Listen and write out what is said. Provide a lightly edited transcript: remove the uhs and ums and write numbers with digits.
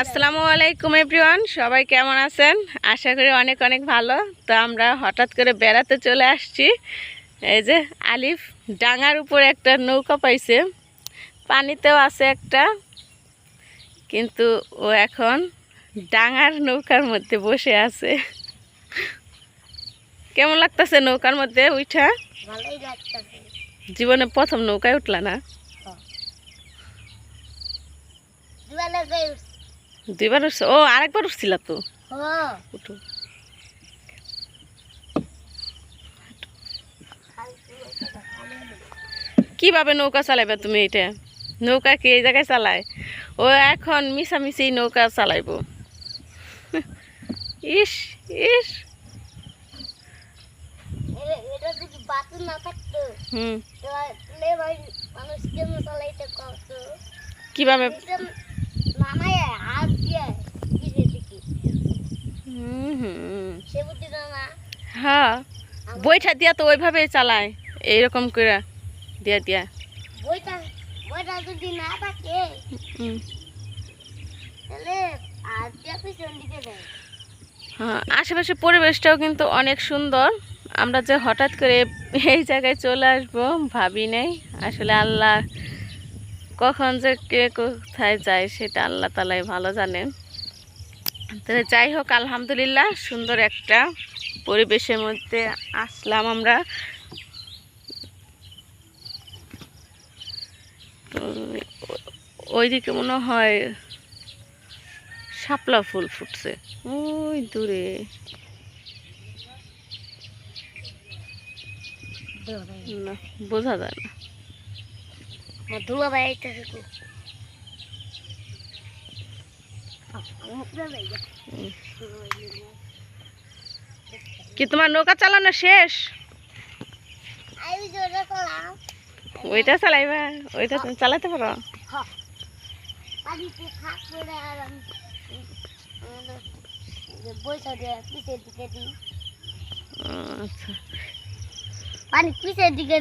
আসসালামু আলাইকুম এভরিওয়ান, সবাই কেমন আছেন? আশা করি অনেক অনেক ভালো। তো আমরা হঠাৎ করে বেড়াতে চলে আসছি। এই যে আলিফ ডাঙার উপরে একটা নৌকা পাইছে, পানিতেও আছে একটা, কিন্তু ও এখন ডাঙার নৌকার মধ্যে বসে আছে। কেমন লাগতেছে নৌকার মধ্যে উঠা? ভালোই লাগতেছে। জীবনে প্রথম নৌকায় উঠলা না? দুইবার উঠছো? ও আরেকবার উঠছিল তো। উঠো। কিভাবে নৌকা চালাইবা তুমি? এটা নৌকা কি এই জায়গায় চালায়? ও এখন মিশামিশি নৌকা চালাইব। ইস ইস। কিভাবে? হ্যাঁ, বইটা দিয়া তো ওইভাবে চালায়, এইরকম করে দিয়া দিয়া। বইটা যদি না থাকে তাহলে হ্যাঁ, আশেপাশে পরিবেশটাও কিন্তু অনেক সুন্দর। আমরা যে হঠাৎ করে এই জায়গায় চলে আসবো ভাবি নাই। আসলে আল্লাহ কখন যে কে কোথায় যায় সেটা আল্লাহ তালাই ভালো জানে। তো যাই হোক, আলহামদুলিল্লাহ সুন্দর একটা পরিবেশের মধ্যে আসলাম আমরা। ওইদিকে মনে হয় শাপলা ফুল ফুটছে ওই দূরে। না, বোঝা যায় না। কি তোমার নৌকা চালানো শেষ? ওইটা চালাইবা? ওইটা তুমি চালাতে পারো? আচ্ছা, পানি পিছের দিকে